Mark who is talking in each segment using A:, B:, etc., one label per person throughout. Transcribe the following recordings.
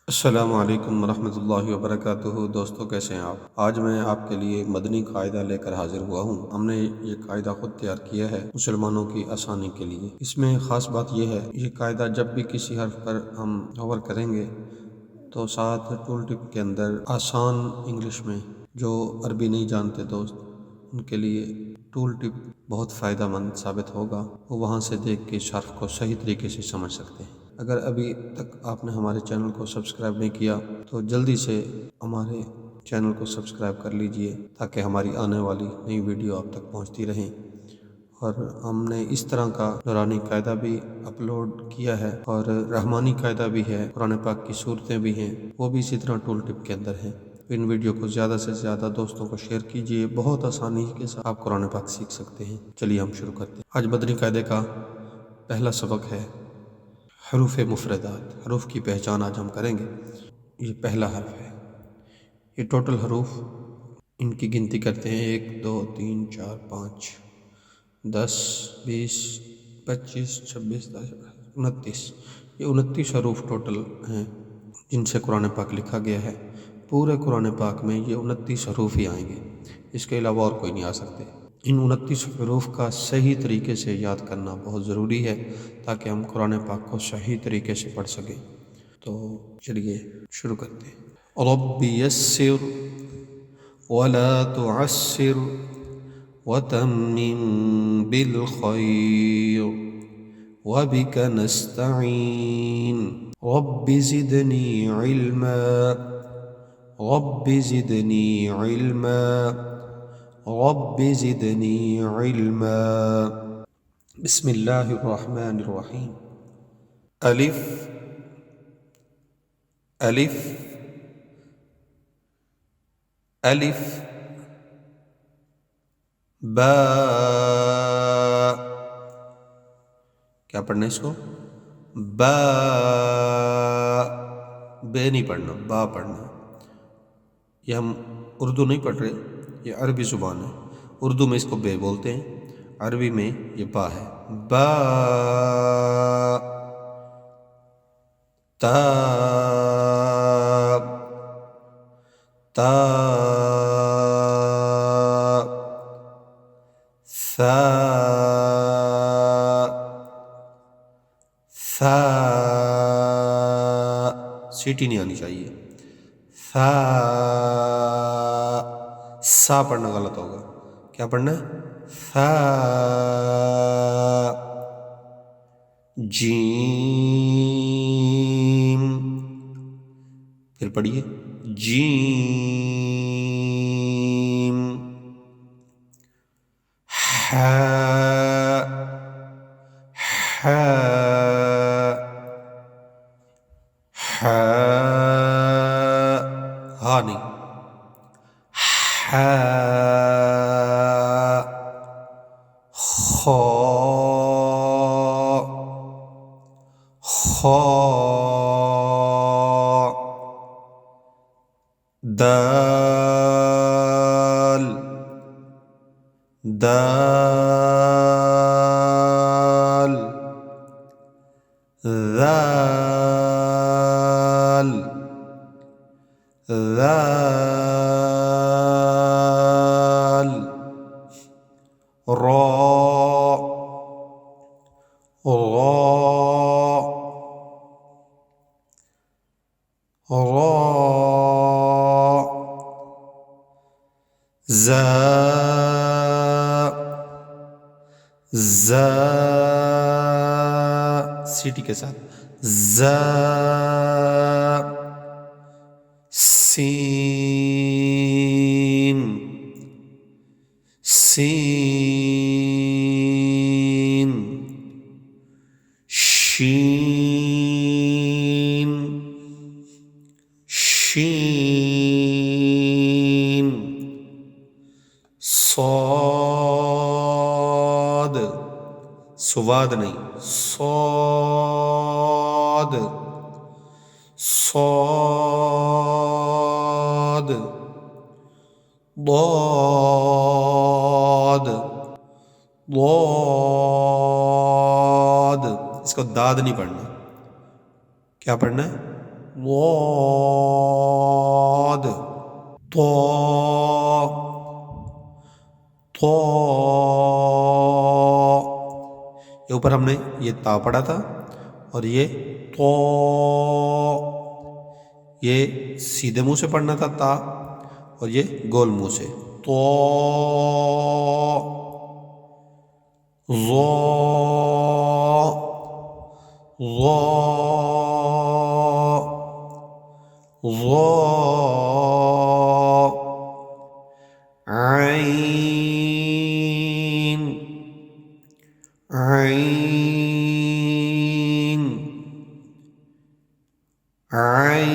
A: السلام علیکم ورحمۃ اللہ وبرکاتہ۔ دوستو کیسے ہیں آپ؟ آج میں آپ کے لیے مدنی قاعدہ لے کر حاضر ہوا ہوں۔ ہم نے یہ قاعدہ خود تیار کیا ہے مسلمانوں کی آسانی کے لیے۔ اس میں خاص بات یہ ہے، یہ قاعدہ جب بھی کسی حرف پر ہم غور کریں گے تو ساتھ ٹول ٹپ کے اندر آسان انگلش میں، جو عربی نہیں جانتے دوست ان کے لیے ٹول ٹپ بہت فائدہ مند ثابت ہوگا۔ وہ وہاں سے دیکھ کے اس حرف کو صحیح طریقے سے سمجھ سکتے ہیں۔ اگر ابھی تک آپ نے ہمارے چینل کو سبسکرائب نہیں کیا تو جلدی سے ہمارے چینل کو سبسکرائب کر لیجئے تاکہ ہماری آنے والی نئی ویڈیو آپ تک پہنچتی رہیں۔ اور ہم نے اس طرح کا نورانی قاعدہ بھی اپلوڈ کیا ہے، اور رحمانی قاعدہ بھی ہے، قرآن پاک کی صورتیں بھی ہیں، وہ بھی اسی طرح ٹول ٹپ کے اندر ہیں۔ ان ویڈیو کو زیادہ سے زیادہ دوستوں کو شیئر کیجئے، بہت آسانی کے ساتھ آپ قرآن پاک سیکھ سکتے ہیں۔ چلیے ہم شروع کرتے ہیں۔ آج مدنی قاعدے کا پہلا سبق ہے حروف مفردات۔ حروف کی پہچان آج ہم کریں گے۔ یہ پہلا حرف ہے۔ یہ ٹوٹل حروف ان کی گنتی کرتے ہیں 1 2 3 4 5 10 20 25 26 29۔ یہ 29 حروف ٹوٹل ہیں جن سے قرآن پاک لکھا گیا ہے۔ پورے قرآن پاک میں یہ 29 حروف ہی آئیں گے، اس کے علاوہ اور کوئی نہیں آ سکتے۔ ان 29 حروف کا صحیح طریقے سے یاد کرنا بہت ضروری ہے تاکہ ہم قرآن پاک کو صحیح طریقے سے پڑھ سکیں۔ تو چلیے شروع کرتے ہیں۔ رب یسر ولا تعسر وتمم بالخیر وبک نستعین رب زدنی علما رب زدنی علما رب زدنی علما۔ بسم اللہ الرحمن الرحیم۔ الف الف الف با۔ کیا پڑھنا ہے اس کو؟ با۔ بے نہیں پڑھنا، با پڑھنا۔ یہ ہم اردو نہیں پڑھ رہے، یہ عربی زبان ہے۔ اردو میں اس کو بے بولتے ہیں، عربی میں یہ با ہے۔ با تا تا ثا ثا۔ سیٹی نہیں آنی چاہیے۔ ثا سا پڑھنا غلط ہوگا۔ کیا پڑھنا ہے؟ ثا۔ جیم۔ پھر پڑھیے جیم۔ ہاء ہاء ہاء، ہاں نہیں، ہاء۔ خا خا۔ دال دال۔ ذال ذال۔ را را را۔ زا زا، سیٹی کے ساتھ زا۔ سین سین۔ شین شین صاد سواد نہیں صاد صاد ضاد ضاد اس کو داد نہیں پڑھنا کیا پڑھنا ہے ضاد طا طا یہ اوپر ہم نے یہ تا پڑھا تھا اور یہ طا یہ سیدھے منہ سے پڑھنا تھا تا اور یہ گول منہ سے طا ظا ظا ظا عین عین عین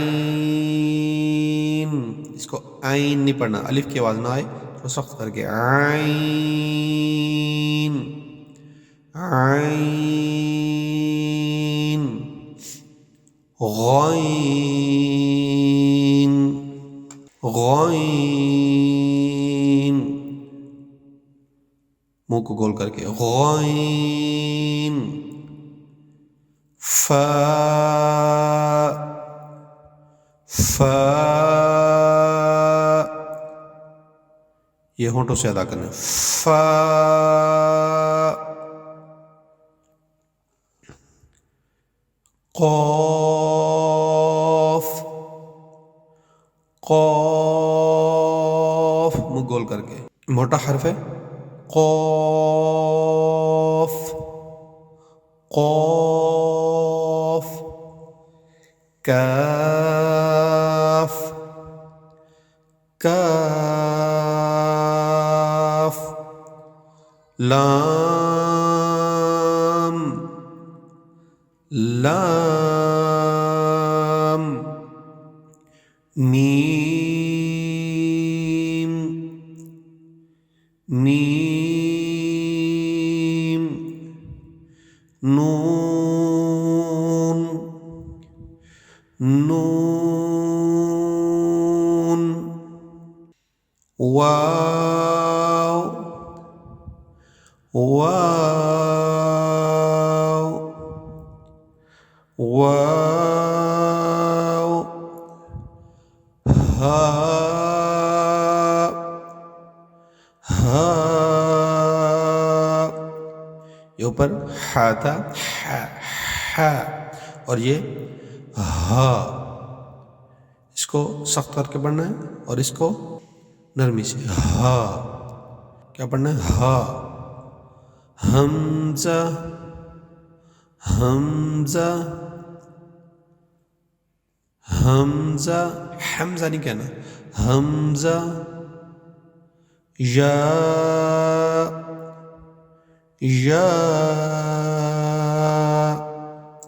A: اس کو عین نہیں پڑھنا الف کی آواز نہ آئے تو سخت کر کے عین عین غین غین منہ کو گول کر کے غین فا فا یہ ہونٹوں سے ادا کرنا فا قاف قاف منہ گول کر کے موٹا حرف ہے قاف قاف کاف کاف لام لام میم میم نون نون واو واو واو ہا ہا یہ اوپر ہا تھا ہا اور یہ ہا اس کو سخت کر کے پڑھنا ہے اور اس کو نرمی سے ہا کیا پڑھنا ہے ہا حمزہ حمزہ حمزہ حمزہ نہیں کہنا حمزہ یا یا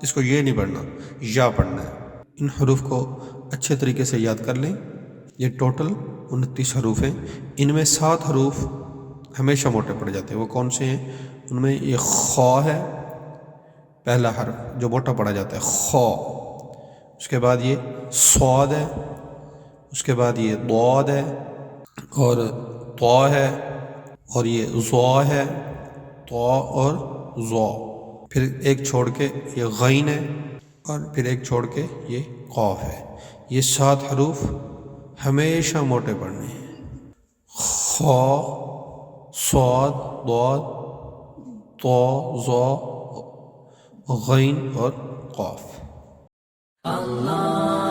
A: اس کو یہ نہیں پڑھنا یا پڑھنا ہے ان حروف کو اچھے طریقے سے یاد کر لیں یہ ٹوٹل 29 حروف ہیں ان میں 7 حروف ہمیشہ موٹے پڑ جاتے ہیں وہ کون سے ہیں ان میں یہ خا ہے پہلا حرف جو موٹا پڑا جاتا ہے خا اس کے بعد یہ صاد ہے اس کے بعد یہ ضاد ہے اور طا ہے اور یہ ظا ہے طا اور ظا پھر ایک چھوڑ کے یہ غین ہے اور پھر ایک چھوڑ کے یہ قاف ہے یہ 7 حروف ہمیشہ موٹے پڑھنے ہیں خا صاد ضاد طا ظا غین اور قاف. Allah